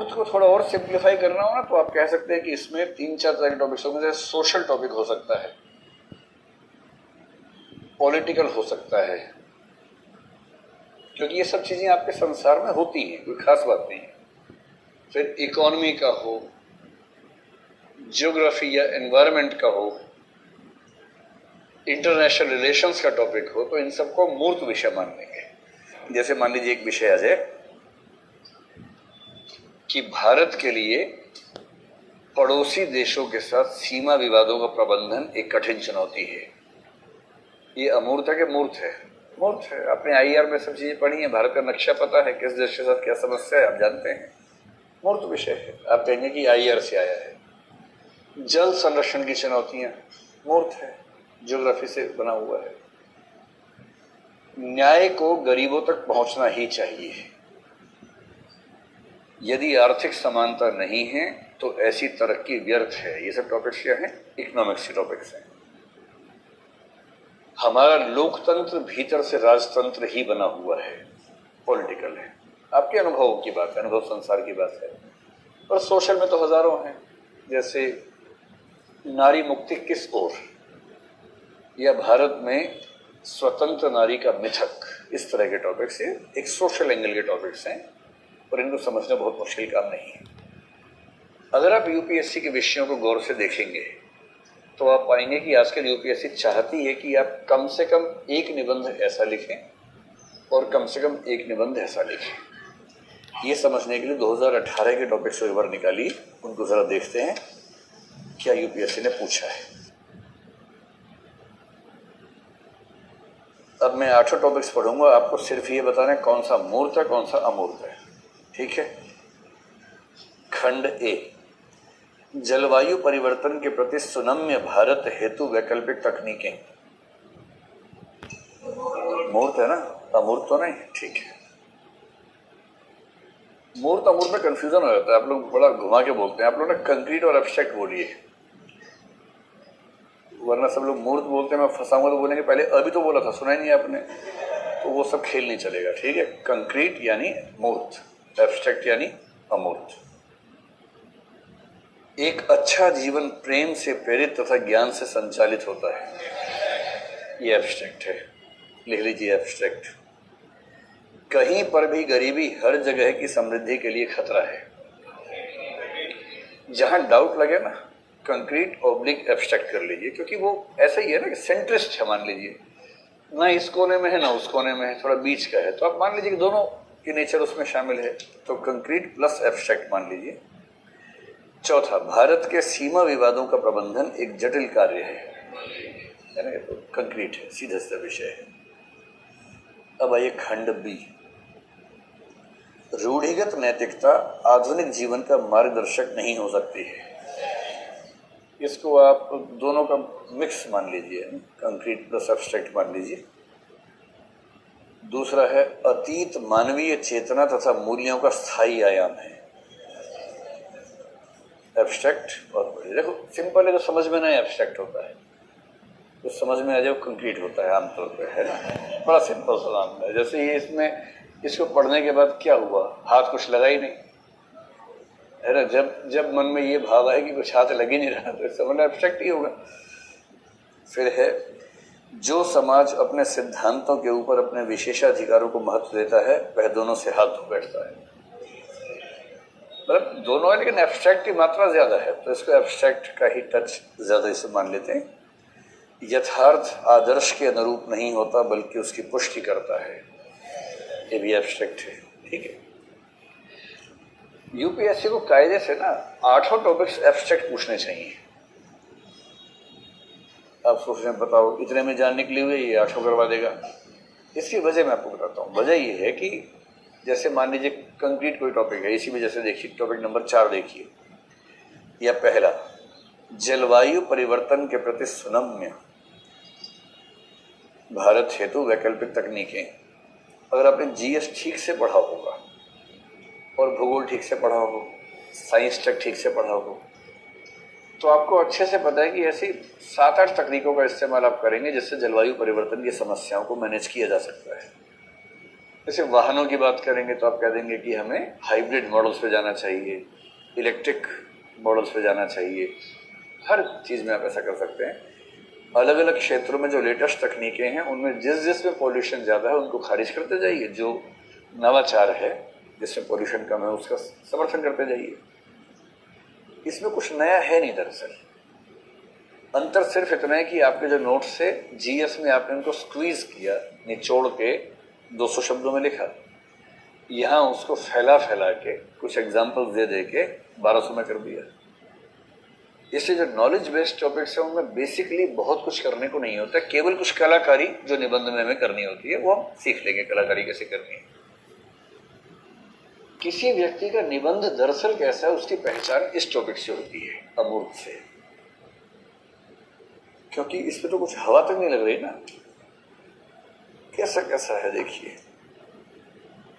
अमूर्त को थोड़ा और सिंप्लीफाई करना हो ना तो आप कह सकते हैं कि इसमें 3-4 तरह के टॉपिक्स होंगे। जैसे सोशल टॉपिक हो सकता है, पॉलिटिकल हो सकता है, क्योंकि ये सब चीजें आपके संसार में होती हैं, कोई खास बात नहीं है। फिर इकोनॉमी का हो, ज्योग्राफी या एनवायरनमेंट का हो, इंटरनेशनल रिलेशंस का टॉपिक हो, तो इन सबको मूर्त विषय मान लेंगे। जैसे मान लीजिए एक विषय आ जाए कि भारत के लिए पड़ोसी देशों के साथ सीमा विवादों का प्रबंधन एक कठिन चुनौती है। ये अमूर्त है कि मूर्त है? मूर्त है। आपने आईआर में सब चीजें पढ़ी हैं, भारत का नक्शा पता है, किस देश के साथ क्या समस्या है आप जानते हैं। मूर्त विषय है। आप कहेंगे कि आईआर से आया है। जल संरक्षण की चुनौतियां मूर्त है, ज्योग्राफी से बना हुआ है। न्याय को गरीबों तक पहुंचना ही चाहिए। यदि आर्थिक समानता नहीं है तो ऐसी तरक्की व्यर्थ है। ये सब टॉपिक्स क्या हैं? इकोनॉमिक्स के टॉपिक्स हैं। हमारा लोकतंत्र भीतर से राजतंत्र ही बना हुआ है, पॉलिटिकल है। आपके अनुभवों की बात है, अनुभव संसार की बात है। और सोशल में तो हजारों हैं, जैसे नारी मुक्ति किस ओर, या भारत में स्वतंत्र नारी का मिथक, इस तरह के टॉपिक्स हैं। एक सोशल एंगल के टॉपिक्स हैं और इनको समझना बहुत मुश्किल काम नहीं है। अगर आप यूपीएससी के विषयों को गौर से देखेंगे तो आप पाएंगे कि आजकल यूपीएससी चाहती है कि आप कम से कम एक निबंध ऐसा लिखें और कम से कम एक निबंध ऐसा लिखें। ये समझने के लिए 2018 के टॉपिक्स को एक बार निकालिए, उनको जरा देखते हैं क्या यूपीएससी ने पूछा है। अब मैं 8 टॉपिक्स पढ़ूंगा, आपको सिर्फ ये बताना है कौन सा मूर्त है कौन सा अमूर्त है, ठीक है। खंड ए, जलवायु परिवर्तन के प्रति सुनम्य भारत हेतु वैकल्पिक तकनीकें। मूर्त है ना, अमूर्त तो नहीं, ठीक है। मूर्त अमूर्त में कंफ्यूजन हो जाता है, आप लोग बड़ा घुमा के बोलते हैं। आप लोग ना कंक्रीट और एब्स्ट्रैक्ट बोलिए, वरना सब लोग मूर्त बोलते हैं। मैं फंसाऊंगा तो बोलेंगे पहले अभी तो बोला था, सुना ही नहीं आपने, तो वो सब खेल नहीं चलेगा, ठीक है। कंक्रीट यानी मूर्त, एब्स्ट्रैक्ट यानी अमूर्त। एक अच्छा जीवन प्रेम से प्रेरित तथा ज्ञान से संचालित होता है, ये एब्स्ट्रैक्ट है, लिख लीजिए एब्स्ट्रैक्ट। कहीं पर भी गरीबी हर जगह की समृद्धि के लिए खतरा है। जहां डाउट लगे ना, कंक्रीट ऑब्लिक एब्स्ट्रैक्ट कर लीजिए, क्योंकि वो ऐसा ही है ना कि सेंट्रिस्ट है, मान लीजिए ना इस कोने में है ना उस कोने में है, थोड़ा बीच का है, तो आप मान लीजिए कि दोनों की नेचर उसमें शामिल है, तो कंक्रीट प्लस एब्स्ट्रैक्ट मान लीजिए। चौथा, भारत के सीमा विवादों का प्रबंधन एक जटिल कार्य है ना, तो कंक्रीट है, सीधा सीधा विषय है। अब आइए खंड बी, रूढ़िगत नैतिकता आधुनिक जीवन का मार्गदर्शक नहीं हो सकती है। इसको आप दोनों का मिक्स मान लीजिए, कंक्रीट प्लस एब्स्ट्रैक्ट मान लीजिए। दूसरा है, अतीत मानवीय चेतना तथा मूल्यों का स्थायी आयाम है, एब्स्ट्रैक्ट। और देखो सिंपल है, तो समझ में ना एब्स्ट्रैक्ट होता है, तो समझ में आ जाए कंक्रीट होता है आमतौर पे, है ना। बड़ा सिंपल सा नाम है। जैसे ये इसमें इसको पढ़ने के बाद क्या हुआ, हाथ कुछ लगा ही नहीं, है ना। जब जब मन में ये भाव आए कि कुछ हाथ लग ही नहीं रहा, तो समझना एब्स्ट्रैक्ट ही होगा। फिर है, जो समाज अपने सिद्धांतों के ऊपर अपने विशेषाधिकारों को महत्व देता है वह दोनों से हाथ धो बैठता है। मतलब दोनों है, लेकिन एब्स्ट्रैक्ट की मात्रा ज्यादा है, तो इसको एब्स्ट्रैक्ट का ही टच ज्यादा इसे मान लेते हैं। यथार्थ आदर्श के अनुरूप नहीं होता बल्कि उसकी पुष्टि करता है, ये भी एब्स्ट्रैक्ट है, ठीक है। यूपीएससी को कायदे से ना 8 टॉपिक्स एब्स्ट्रैक्ट पूछने चाहिए। आप सोच रहे हैं बताओ इतने में जान निकली हुई ये 8 करवा देगा। इसकी वजह मैं आपको बताता हूँ। वजह ये है कि जैसे मान लीजिए कंक्रीट कोई टॉपिक है, इसी वजह से देखिए टॉपिक नंबर 4 देखिए, या पहला, जलवायु परिवर्तन के प्रति सुनम्य भारत हेतु वैकल्पिक तकनीकें। अगर आपने जीएस ठीक से पढ़ा होगा और भूगोल ठीक से पढ़ा हो, साइंस तक ठीक से पढ़ा हो, तो आपको अच्छे से पता है कि ऐसी 7-8 तकनीकों का इस्तेमाल आप करेंगे जिससे जलवायु परिवर्तन की समस्याओं को मैनेज किया जा सकता है। जैसे वाहनों की बात करेंगे तो आप कह देंगे कि हमें हाइब्रिड मॉडल्स पे जाना चाहिए, इलेक्ट्रिक मॉडल्स पे जाना चाहिए। हर चीज़ में आप ऐसा कर सकते हैं। अलग अलग क्षेत्रों में जो लेटेस्ट तकनीकें हैं उनमें जिसमें पॉल्यूशन ज़्यादा है उनको खारिज करते जाइए, जो नवाचार है जिसमें पॉल्यूशन कम है उसका समर्थन करते जाइए। इसमें कुछ नया है नहीं दरअसल। अंतर सिर्फ इतना है कि आपके जो नोट्स थे जीएस में आपने उनको स्क्वीज किया, निचोड़ के 200 शब्दों में लिखा। यहाँ उसको फैला फैला के कुछ एग्जाम्पल्स दे के 1200 में कर दिया। इसलिए जो नॉलेज बेस्ड टॉपिक्स है उनमें बेसिकली बहुत कुछ करने को नहीं होता, केवल कुछ कलाकारी जो निबंध में हमें करनी होती है वो हम सीख लेंगे कलाकारी कैसे करनी है। किसी व्यक्ति का निबंध दरअसल कैसा है उसकी पहचान इस टॉपिक से होती है, अमूर्त से, क्योंकि इसमें तो कुछ हवा तक नहीं लग रही ना। कैसा कैसा है देखिए।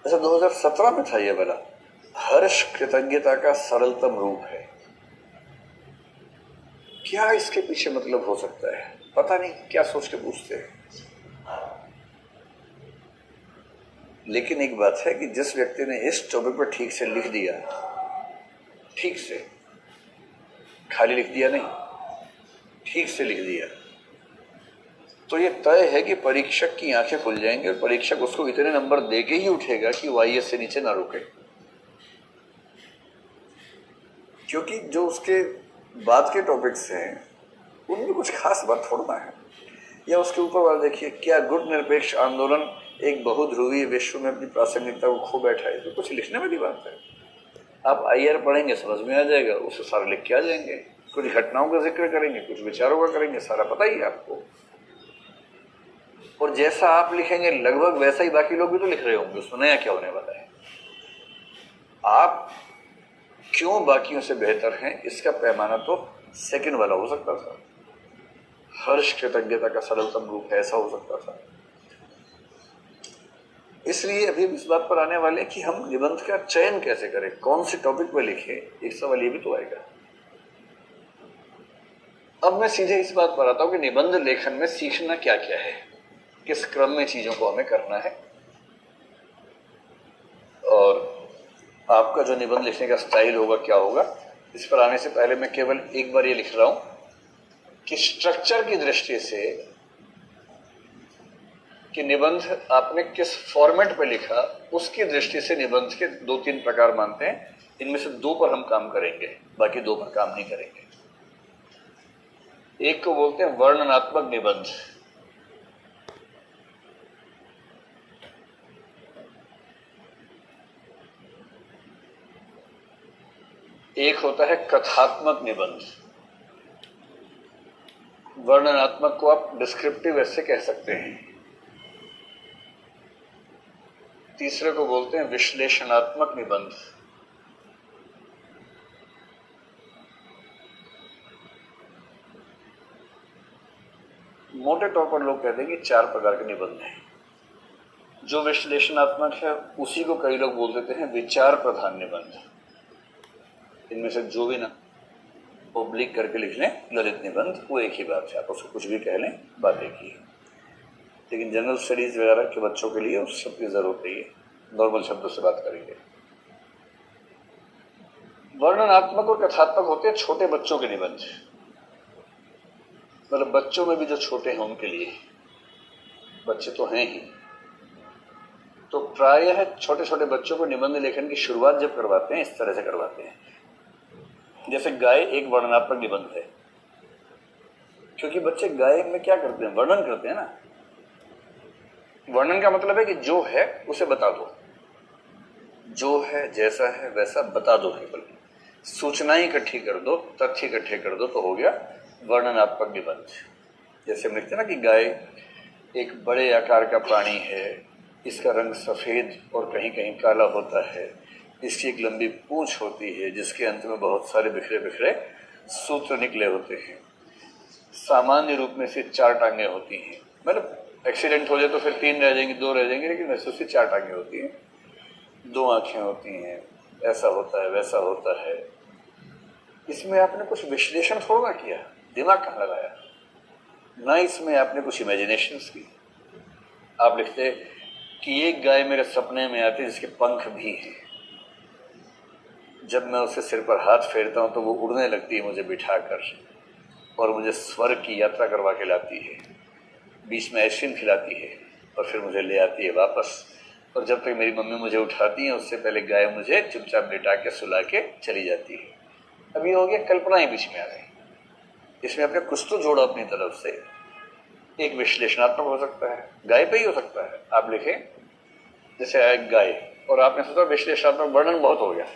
अच्छा 2017 में था ये वाला, हर्ष कृतज्ञता का सरलतम रूप है। क्या इसके पीछे मतलब हो सकता है, पता नहीं क्या सोच के पूछते हैं। लेकिन एक बात है कि जिस व्यक्ति ने इस टॉपिक पर ठीक से लिख दिया, ठीक से, खाली लिख दिया नहीं, ठीक से लिख दिया, तो ये तय है कि परीक्षक की आंखें खुल जाएंगी और परीक्षक उसको इतने नंबर देके ही उठेगा कि वो आईएएस से नीचे ना रुके। क्योंकि जो उसके बाद के टॉपिक्स हैं उनमें कुछ खास बात थोड़ा है। या उसके ऊपर वाला देखिए, क्या गुट निरपेक्ष आंदोलन एक बहुध्रुवीय विश्व में अपनी प्रासंगिकता को खो बैठा है। तो कुछ लिखने वाली बात है। आप आईआर पढ़ेंगे समझ में आ जाएगा, उससे सारा लिख के आ जाएंगे। कुछ घटनाओं का जिक्र करेंगे, कुछ विचारों का करेंगे, सारा पता ही है आपको। और जैसा आप लिखेंगे लगभग वैसा ही बाकी लोग भी तो लिख रहे होंगे, उसमें नया क्या होने वाला है। आप क्यों बाकियों से बेहतर हैं इसका पैमाना तो सेकंड वाला हो सकता था। हर्ष कृतज्ञता का सरलतम रूप ऐसा हो सकता था। इसलिए अभी इस बात पर आने वाले कि हम निबंध का चयन कैसे करें, कौन से टॉपिक पर लिखें, एक सवाल ये भी तो आएगा। अब मैं सीधे इस बात पर आता हूं कि निबंध लेखन में सीखना क्या क्या है, किस क्रम में चीजों को हमें करना है। और आपका जो निबंध लिखने का स्टाइल होगा क्या होगा, इस पर आने से पहले मैं केवल एक बार ये लिख रहा हूं कि स्ट्रक्चर की दृष्टि से कि निबंध आपने किस फॉर्मेट पे लिखा, उसकी दृष्टि से निबंध के 2-3 प्रकार मानते हैं। इनमें से 2 पर हम काम करेंगे, बाकी 2 पर काम नहीं करेंगे। एक को बोलते हैं वर्णनात्मक निबंध, एक होता है कथात्मक निबंध। वर्णनात्मक को आप डिस्क्रिप्टिव ऐसे कह सकते हैं। तीसरे को बोलते हैं विश्लेषणात्मक निबंध। मोटे तौर पर लोग कहते हैं कि 4 प्रकार के निबंध हैं। जो विश्लेषणात्मक है उसी को कई लोग बोल देते हैं विचार प्रधान निबंध। इनमें से जो भी ना पब्लिक करके लिख लें ललित निबंध, वो एक ही बात है, आप उसको कुछ भी कह लें, बात एक ही है। लेकिन जनरल स्टडीज वगैरह के बच्चों के लिए उस सब की जरूरत नहीं है, नॉर्मल शब्दों से बात करेंगे। वर्णनात्मक और कथात्मक होते हैं छोटे बच्चों के निबंध, मतलब बच्चों में भी जो छोटे हैं उनके लिए, बच्चे तो हैं ही, तो प्रायः छोटे छोटे बच्चों को निबंध लेखन की शुरुआत जब करवाते हैं इस तरह से करवाते हैं। जैसे गाय एक वर्णनात्मक निबंध है, क्योंकि बच्चे गाय में क्या करते हैं, वर्णन करते हैं ना। वर्णन का मतलब है कि जो है उसे बता दो, जो है जैसा है वैसा बता दो, केवल सूचनाएं इकट्ठी कर दो, तथ्य इकट्ठे कर दो तो हो गया वर्णनात्मक निबंध। जैसे हम लिखते हैं ना कि गाय एक बड़े आकार का प्राणी है, इसका रंग सफेद और कहीं कहीं काला होता है, इसकी एक लंबी पूंछ होती है जिसके अंत में बहुत सारे बिखरे बिखरे सूत्र निकले होते हैं, सामान्य रूप में से 4 टांगे होती हैं, मतलब एक्सीडेंट हो जाए तो फिर 3 रह जाएंगी, 2 रह जाएंगे, लेकिन वैसे उसकी 4 टांगे होती हैं, 2 आंखें होती हैं, ऐसा होता है वैसा होता है। इसमें आपने कुछ विश्लेषण थोड़ा किया, दिमाग कहाँ लगाया ना, इसमें आपने कुछ इमेजिनेशंस की। आप लिखते कि एक गाय मेरे सपने में आती है जिसके पंख भी हैं। जब मैं उसके सिर पर हाथ फेरता हूँ तो वो उड़ने लगती है मुझे बिठाकर और मुझे स्वर्ग की यात्रा करवा के लाती है। बीच में आइसक्रीम खिलाती है और फिर मुझे ले आती है वापस। और जब तक मेरी मम्मी मुझे उठाती है उससे पहले गाय मुझे चुपचाप लेटा के सुला के चली जाती है। अब ये हो गया, कल्पना ही बीच में आ गई। इसमें आपने कुछ तो जोड़ा अपनी तरफ से। एक विश्लेषणात्मक हो सकता है, गाय पे ही हो सकता है। आप लिखें जैसे एक गाय और आपने सोचा विश्लेषणात्मक वर्णन बहुत हो गया,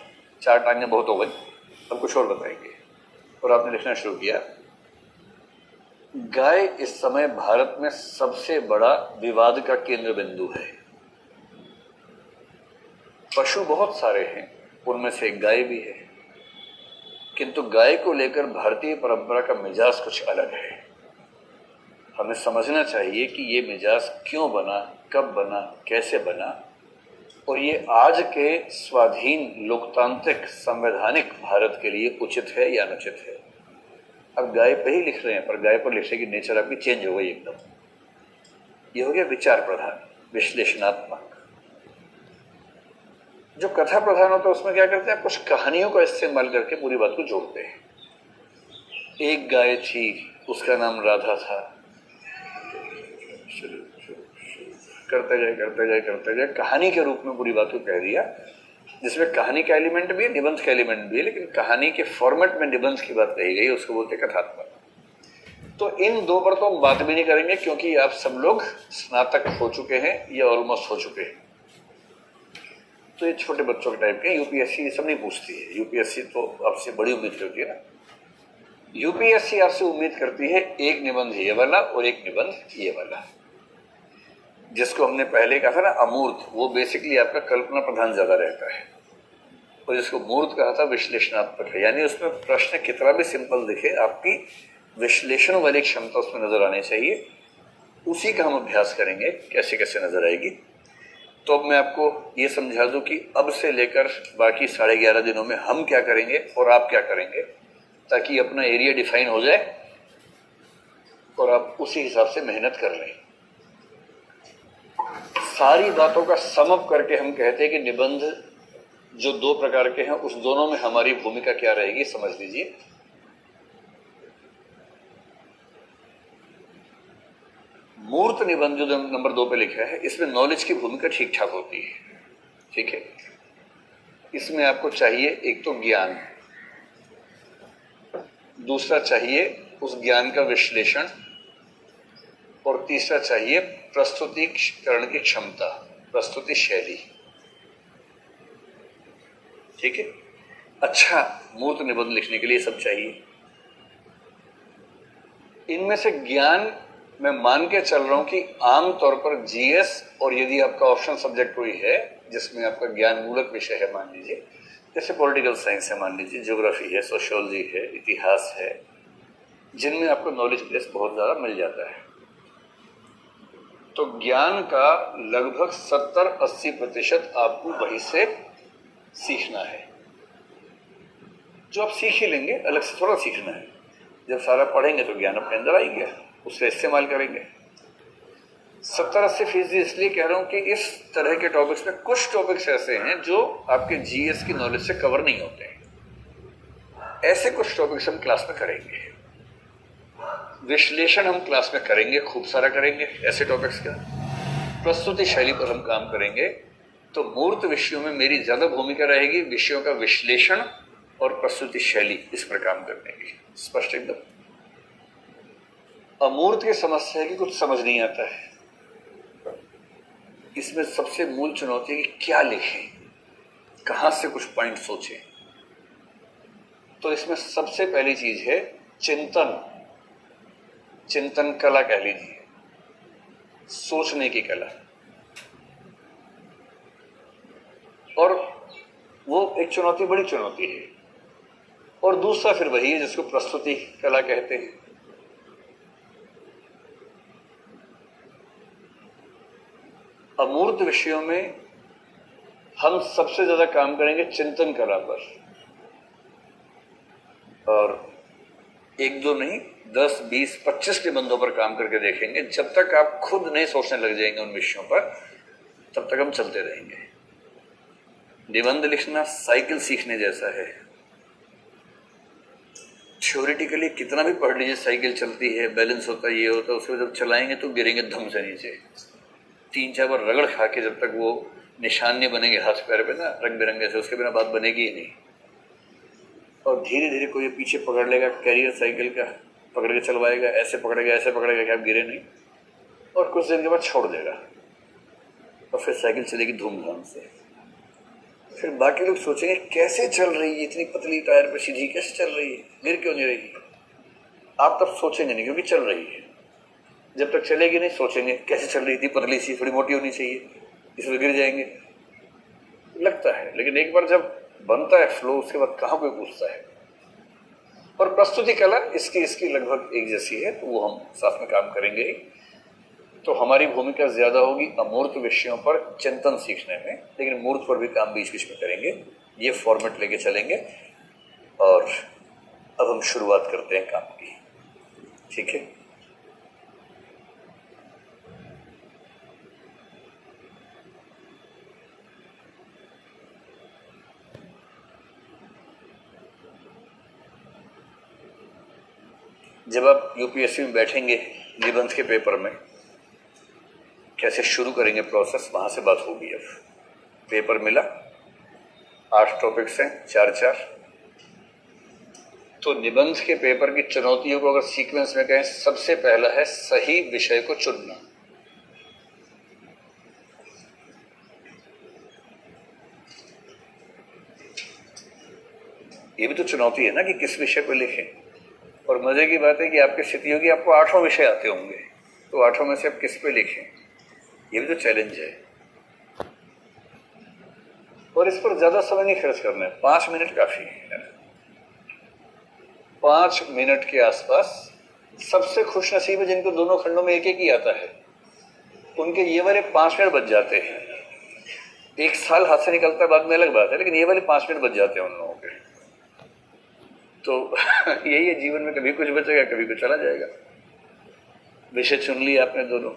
4 टांगें बहुत हो गई, अब कुछ और बताएंगे। और आपने लिखना शुरू किया, गाय इस समय भारत में सबसे बड़ा विवाद का केंद्र बिंदु है। पशु बहुत सारे हैं, उनमें से एक गाय भी है, किंतु गाय को लेकर भारतीय परंपरा का मिजाज कुछ अलग है। हमें समझना चाहिए कि ये मिजाज क्यों बना, कब बना, कैसे बना, और ये आज के स्वाधीन लोकतांत्रिक संवैधानिक भारत के लिए उचित है या अनुचित है। अब गाय पे ही लिख रहे हैं, पर गाय पर लिखने की नेचर आपकी चेंज हो गई एकदम। ये हो गया विचार प्रधान, विश्लेषणात्मक। जो कथा प्रधान होता है उसमें क्या करते हैं, कुछ कहानियों का इस्तेमाल करके पूरी बात को जोड़ते हैं। एक गाय थी, उसका नाम राधा था, करते गए कहानी के रूप में पूरी बात को कह दिया, जिसमें कहानी का एलिमेंट भी है, निबंध का एलिमेंट भी है, लेकिन कहानी के फॉर्मेट में निबंध की बात कही गई, उसको बोलते कथात्मक। तो इन दो पर तो हम बात भी नहीं करेंगे क्योंकि आप सब लोग स्नातक हो चुके हैं या ऑलमोस्ट हो चुके हैं। तो ये छोटे बच्चों के टाइप के, यूपीएससी ये सब नहीं पूछती है। यूपीएससी तो आपसे बड़ी उम्मीद करती है ना। यूपीएससी आपसे उम्मीद करती है एक निबंध ये वाला और एक निबंध ये वाला, जिसको हमने पहले कहा था ना अमूर्त, वो बेसिकली आपका कल्पना प्रधान ज्यादा रहता है, और जिसको मूर्त कहा था विश्लेषणात्मक है। यानी उसमें प्रश्न कितना भी सिंपल दिखे, आपकी विश्लेषण वाली क्षमता उसमें नजर आनी चाहिए। उसी का हम अभ्यास करेंगे, कैसे कैसे नजर आएगी। तो अब मैं आपको ये समझा दूं कि अब से लेकर बाकी 11.5 दिनों में हम क्या करेंगे और आप क्या करेंगे, ताकि अपना एरिया डिफाइन हो जाए और आप उसी हिसाब से मेहनत कर लें। सारी बातों का समअप करके हम कहते हैं कि निबंध जो 2 प्रकार के हैं उस दोनों में हमारी भूमिका क्या रहेगी, समझ लीजिए। मूर्त निबंध जो नंबर 2 पे लिखा है, इसमें नॉलेज की भूमिका ठीक ठाक होती है, ठीक है। इसमें आपको चाहिए एक तो ज्ञान, दूसरा चाहिए उस ज्ञान का विश्लेषण, और तीसरा चाहिए प्रस्तुतिकरण की क्षमता, प्रस्तुति शैली, ठीक है। अच्छा मूर्त निबंध लिखने के लिए सब चाहिए। इनमें से ज्ञान मैं मान के चल रहा हूं कि आमतौर पर जीएस, और यदि आपका ऑप्शन सब्जेक्ट कोई है जिसमें आपका ज्ञान मूलक विषय है, मान लीजिए जैसे पॉलिटिकल साइंस है, मान लीजिए ज्योग्राफी है, सोशियोलॉजी है, इतिहास है, जिनमें आपको नॉलेज बेस बहुत ज्यादा मिल जाता है, तो ज्ञान का लगभग 70-80% आपको वहीं से सीखना है। जो आप सीख ही लेंगे, अलग से थोड़ा सीखना है। जब सारा पढ़ेंगे तो ज्ञान अपने अंदर आएंगे, उससे इस्तेमाल करेंगे। 70-80% इसलिए कह रहा हूं कि इस तरह के टॉपिक्स में कुछ टॉपिक्स ऐसे हैं जो आपके जीएस की नॉलेज से कवर नहीं होते हैं। ऐसे कुछ टॉपिक्स हम क्लास में करेंगे। विश्लेषण हम क्लास में करेंगे, खूब सारा करेंगे ऐसे टॉपिक्स का। प्रस्तुति शैली पर हम काम करेंगे। तो मूर्त विषयों में मेरी ज्यादा भूमिका रहेगी, विषयों का विश्लेषण और प्रस्तुति शैली, इस पर काम करने की। स्पष्ट एकदम। अमूर्त की समस्या है कि कुछ समझ नहीं आता है। इसमें सबसे मूल चुनौती है कि क्या लिखें, कहां से कुछ पॉइंट सोचें। तो इसमें सबसे पहली चीज है चिंतन, चिंतन कला कह लीजिए, सोचने की कला। और वो एक चुनौती, बड़ी चुनौती है। और दूसरा फिर वही है जिसको प्रस्तुति कला कहते हैं। अमूर्त विषयों में हम सबसे ज्यादा काम करेंगे चिंतन कला पर, और 1-2 नहीं 10, 20, 25 निबंधों पर काम करके देखेंगे। जब तक आप खुद नहीं सोचने लग जाएंगे उन विषयों पर, तब तक हम चलते रहेंगे। निबंध लिखना साइकिल सीखने जैसा है। थ्योरेटिकली कितना भी पढ़ लीजिए, साइकिल चलती है, बैलेंस होता है, ये होता है, उसको जब चलाएंगे तो गिरेंगे धम से नीचे। 3-4 बार रगड़ खा के जब तक वो निशान नहीं बनेंगे हाथ पैर पे ना रंग बिरंगे से, उसके बिना बात बनेगी ही नहीं। और धीरे धीरे कोई पीछे पकड़ लेगा, कैरियर साइकिल का पकड़ के चलवाएगा, ऐसे पकड़ेगा कि आप गिरे नहीं, और कुछ दिन के बाद छोड़ देगा, और फिर साइकिल चलेगी धूमधाम से। फिर बाकी लोग सोचेंगे कैसे चल रही है, इतनी पतली टायर पे सीधी कैसे चल रही है, गिर क्यों नहीं रही। आप तब सोचेंगे नहीं, क्योंकि चल रही है। जब तक चलेगी नहीं सोचेंगे कैसे चल रही थी, पतली सी, थोड़ी मोटी होनी चाहिए, इसमें गिर जाएंगे, लगता है। लेकिन एक बार जब बनता है फ्लो, उसके बाद कहाँ कोई पूछता है। और प्रस्तुति कला इसकी लगभग एक जैसी है, तो वो हम साथ में काम करेंगे। तो हमारी भूमिका ज्यादा होगी अमूर्त विषयों पर चिंतन सीखने में, लेकिन मूर्त पर भी काम बीच बीच में करेंगे। ये फॉर्मेट लेके चलेंगे। और अब हम शुरुआत करते हैं काम की, ठीक है। जब आप यूपीएससी में बैठेंगे निबंध के पेपर में, कैसे शुरू करेंगे प्रोसेस, वहां से बात होगी। अब पेपर मिला, 8 टॉपिक्स हैं, 4-4। तो निबंध के पेपर की चुनौतियों को अगर सीक्वेंस में कहें, सबसे पहला है सही विषय को चुनना। ये भी तो चुनौती है ना कि किस विषय को लिखें। और मजे की बात है कि आपकी स्थिति होगी आपको 8 विषय आते होंगे, तो 8 में से आप किस पे लिखें, ये भी तो चैलेंज है। और इस पर ज्यादा समय नहीं खर्च करना है, 5 मिनट काफी है। 5 मिनट के आसपास। सबसे खुश नसीब है जिनको दोनों खंडों में एक एक ही आता है, उनके ये वाले 5 मिनट बच जाते हैं। 1 साल हाथ से निकलता है बाद में अलग बात है, लेकिन ये वाले 5 मिनट बच जाते हैं उन लोगों के। तो यही है जीवन में, कभी कुछ बचेगा, कभी कुछ चला जाएगा। विषय चुन लिया आपने दोनों।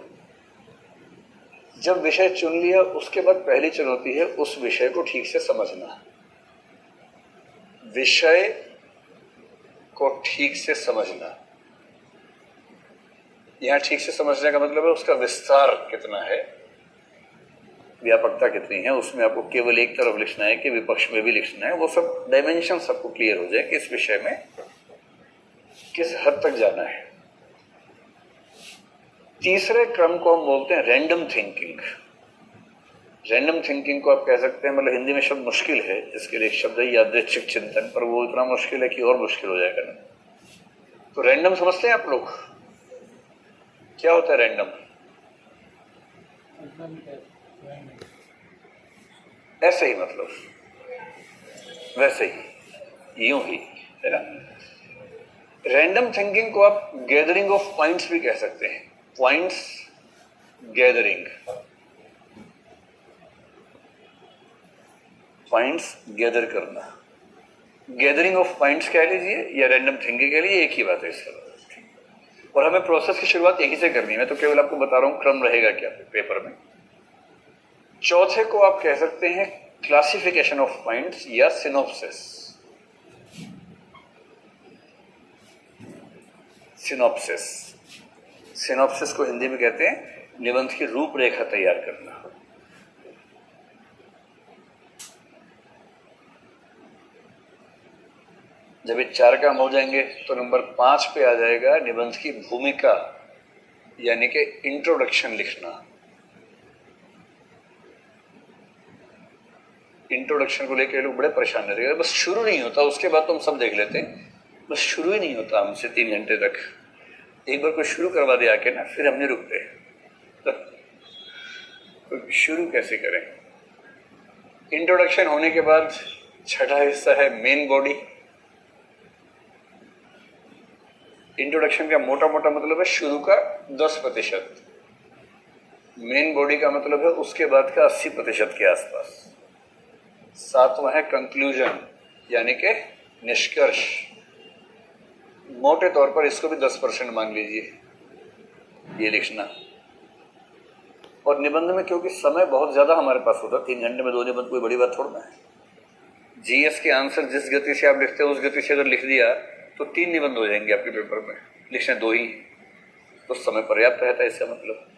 जब विषय चुन लिया, उसके बाद पहली चुनौती है उस विषय को ठीक से समझना। विषय को ठीक से समझना, यहां ठीक से समझने का मतलब है उसका विस्तार कितना है, व्यापकता कितनी है। उसमें आपको केवल एक तरफ लिखना है कि विपक्ष में भी लिखना है, वो सब डायमेंशन सबको क्लियर हो जाए कि इस विषय में किस हद तक जाना है। तीसरे क्रम को हम बोलते हैं रैंडम थिंकिंग। रैंडम थिंकिंग को आप कह सकते हैं, मतलब हिंदी में शब्द मुश्किल है, इसके लिए एक शब्द है यादृच्छिक चिंतन, पर वो इतना मुश्किल है कि और मुश्किल हो जाएगा ना। तो रैंडम समझते हैं आप लोग, क्या होता है रैंडम? ऐसे ही, मतलब वैसे ही, यूं ही, है ना। रैंडम थिंकिंग को आप गैदरिंग ऑफ पॉइंट्स भी कह सकते हैं। पॉइंट्स गैदरिंग, पॉइंट्स गैदर करना, गैदरिंग ऑफ पॉइंट्स कह लीजिए या रैंडम थिंकिंग कह लीजिए, एक ही बात है इसका। और हमें प्रोसेस की शुरुआत यहीं से करनी है। मैं तो केवल आपको बता रहा हूं क्रम रहेगा क्या पेपर में। चौथे को आप कह सकते हैं क्लासिफिकेशन ऑफ पॉइंट्स या सिनॉप्सिस। सिनॉप्सिस, सिनॉप्सिस को हिंदी में कहते हैं निबंध की रूपरेखा तैयार करना। जब ये 4 काम हो जाएंगे तो नंबर 5 पे आ जाएगा निबंध की भूमिका, यानी कि इंट्रोडक्शन लिखना। इंट्रोडक्शन को लेकर लोग बड़े परेशान रहते हैं, बस शुरू नहीं होता, उसके बाद तो हम सब देख लेते हैं, बस शुरू ही नहीं होता हमसे 3 घंटे तक। एक बार कोई शुरू करवा दे आके ना, फिर हम नहीं रुकते। तो शुरू कैसे करें? इंट्रोडक्शन होने के बाद छठा हिस्सा है मेन बॉडी। इंट्रोडक्शन का मोटा मोटा मतलब है शुरू का 10%, मेन बॉडी का मतलब है उसके बाद का 80% के आसपास। 7वां है कंक्लूजन, यानी कि निष्कर्ष। मोटे तौर पर इसको भी 10% मान लीजिए, ये लिखना। और निबंध में क्योंकि समय बहुत ज़्यादा हमारे पास होता है, 3 घंटे में 2 निबंध कोई बड़ी बात थोड़ा है। जीएस के आंसर जिस गति से आप लिखते हो उस गति से अगर लिख दिया तो 3 निबंध हो जाएंगे आपके पेपर में, लिखने 2 ही, तो समय पर्याप्त रहता है इसका मतलब।